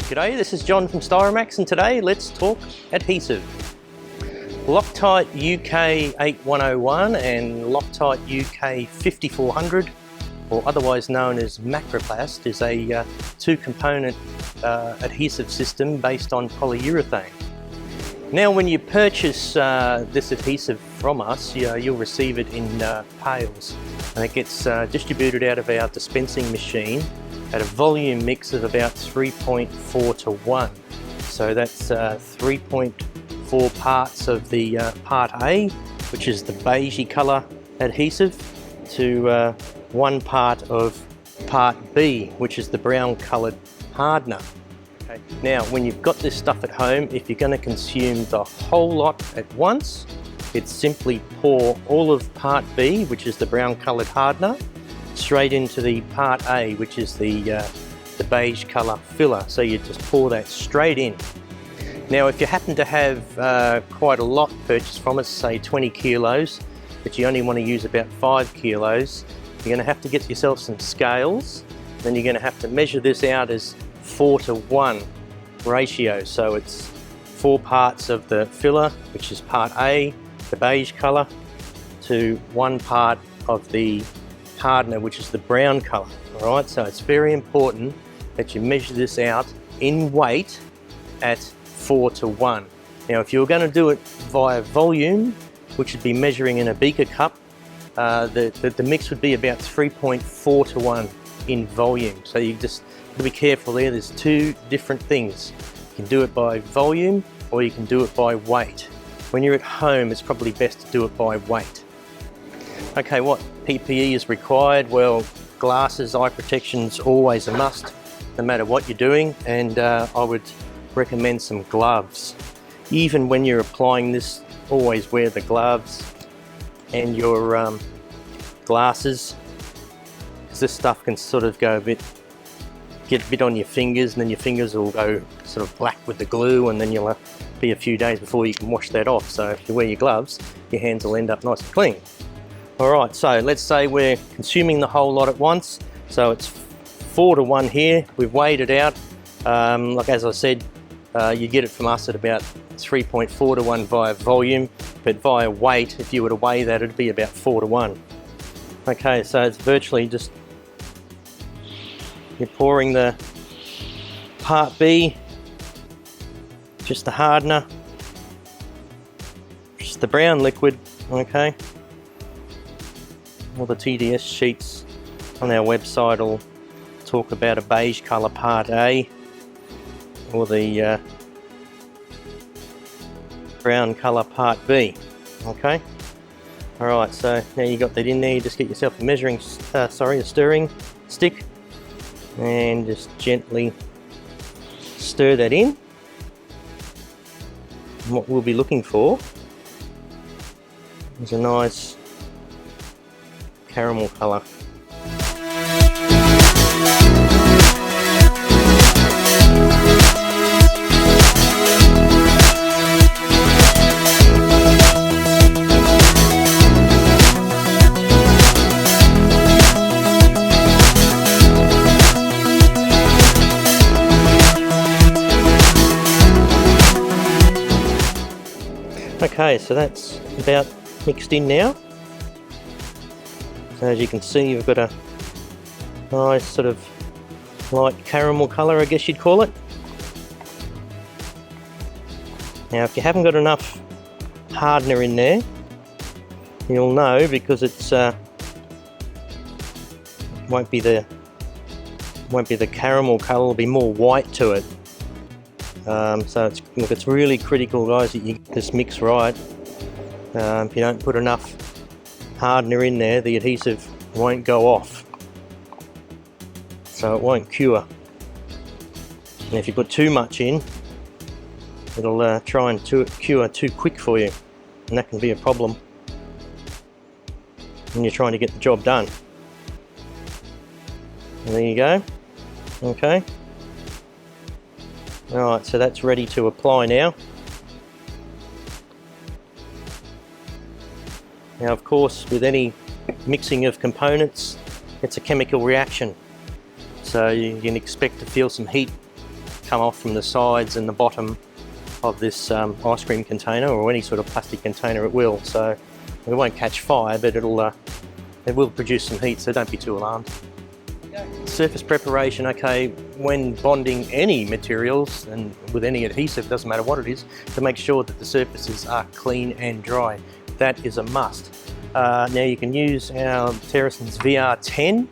G'day, this is John from StyroMAX, and today let's talk adhesive. Loctite UK5100 and Loctite UK5400, or otherwise known as Macroplast, is a two-component adhesive system based on polyurethane. Now when you purchase this adhesive from us, you'll receive it in pails, and it gets distributed out of our dispensing machine at a volume mix of about 3.4 to 1. So that's 3.4 parts of the part A, which is the beigey colour adhesive, to 1 part of part B, which is the brown coloured hardener. Okay. Now when you've got this stuff at home, if you're going to consume the whole lot at once, it's simply pour all of part B, which is the brown coloured hardener, straight into the part A, which is the beige colour filler. So you just pour that straight in. Now if you happen to have quite a lot purchased from us, say 20 kilos, but you only want to use about 5 kilos, you're going to have to get yourself some scales. Then you're going to have to measure this out as 4 to 1 ratio. So it's 4 parts of the filler, which is part A, the beige colour, to 1 part of the hardener, which is the brown colour. Alright, so it's very important that you measure this out in weight at 4 to 1. Now if you're going to do it via volume, which would be measuring in a beaker cup, the mix would be about 3.4 to 1 in volume. So you just have to be careful there. There's two different things. You can do it by volume or you can do it by weight. When you're at home, it's probably best to do it by weight. Okay, what PPE is required? Well, glasses, eye protection's always a must, no matter what you're doing, and I would recommend some gloves. Even when you're applying this, always wear the gloves and your glasses, because this stuff can sort of go get a bit on your fingers, and then your fingers will go sort of black with the glue, and then you'll be a few days before you can wash that off. So if you wear your gloves, your hands will end up nice and clean. Alright, so let's say we're consuming the whole lot at once, so it's 4 to 1 here. We've weighed it out. Like as I said, you get it from us at about 3.4 to 1 via volume, but via weight, if you were to weigh that, it'd be about 4 to 1. Okay, so it's virtually just, you're pouring the part B, just the hardener, just the brown liquid, okay. All the TDS sheets on our website will talk about a beige colour part A, or the brown colour part B. Okay. All right. So now you got that in there. You just get yourself a measuring, a stirring stick, and just gently stir that in. And what we'll be looking for is a nice caramel colour. Okay, so that's about mixed in now. So as you can see, you've got a nice sort of light caramel colour, I guess you'd call it. Now if you haven't got enough hardener in there, you'll know, because it's won't be the caramel colour, it'll be more white to it. So it's really critical, guys, that you get this mix right. If you don't put enough hardener in there, the adhesive won't go off, so it won't cure. And if you put too much in, it'll try and cure too quick for you, and that can be a problem when you're trying to get the job done. And there you go. Okay. Alright, so that's ready to apply now. Now of course, with any mixing of components, it's a chemical reaction. So you can expect to feel some heat come off from the sides and the bottom of this ice cream container, or any sort of plastic container. It will, so it won't catch fire, but it will produce some heat, so don't be too alarmed. Surface preparation, okay, when bonding any materials and with any adhesive, doesn't matter what it is, to make sure that the surfaces are clean and dry. That is a must. Now you can use our Terrason's VR10.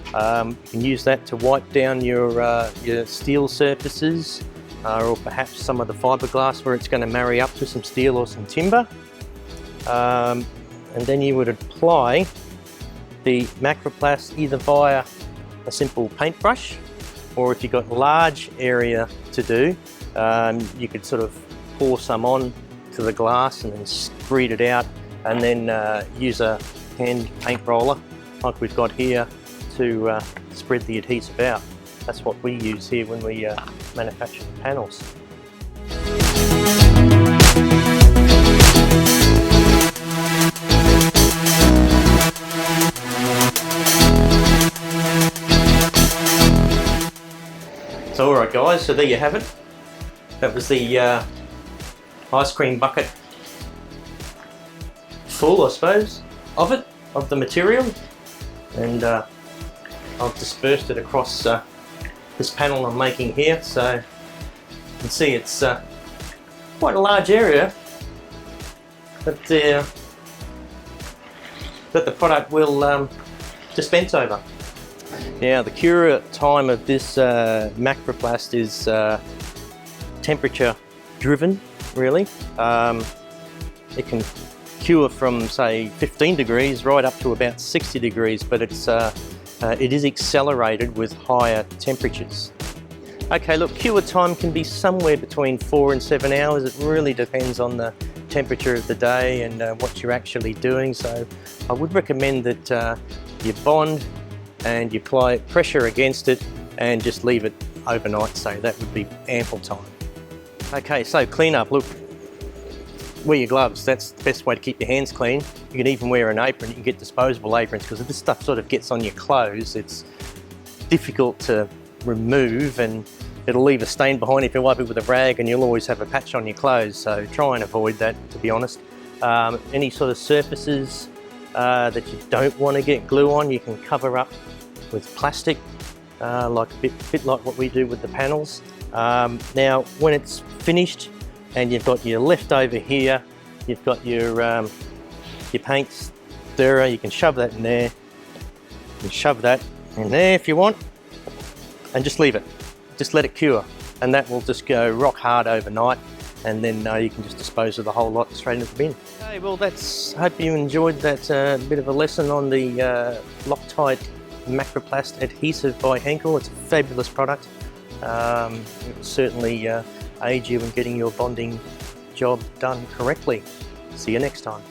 You can use that to wipe down your steel surfaces, or perhaps some of the fiberglass where it's going to marry up to some steel or some timber. And then you would apply the Macroplast either via a simple paintbrush, or if you've got large area to do, you could sort of pour some on to the glass and then spread it out, and then use a hand paint roller like we've got here to spread the adhesive out. That's what we use here when we manufacture the panels. So alright guys, so there you have it. That was the ice cream bucket full, I suppose, of the material, and I've dispersed it across this panel I'm making here, so you can see it's quite a large area that the product will dispense over. Now the cure time of this Macroplast is temperature driven, really. It can cure from say 15 degrees right up to about 60 degrees, but it is accelerated with higher temperatures. Okay, look, cure time can be somewhere between 4 and 7 hours. It really depends on the temperature of the day and what you're actually doing. So I would recommend that you bond and you apply pressure against it and just leave it overnight, so that would be ample time. Okay, so clean up. Look, wear your gloves. That's the best way to keep your hands clean. You can even wear an apron. You can get disposable aprons, because if this stuff sort of gets on your clothes, it's difficult to remove and it'll leave a stain behind if you wipe it with a rag, and you'll always have a patch on your clothes, so try and avoid that, to be honest. Any sort of surfaces that you don't want to get glue on, you can cover up with plastic, like a bit like what we do with the panels. Now when it's finished and you've got your leftover here, you've got your paint stirrer, you can shove that in there, you can shove that in there if you want, and just leave it, just let it cure, and that will just go rock hard overnight, and then you can just dispose of the whole lot straight into the bin. Okay, well hope you enjoyed that bit of a lesson on the Loctite Macroplast adhesive by Henkel. It's a fabulous product. It will certainly aid you in getting your bonding job done correctly. See you next time.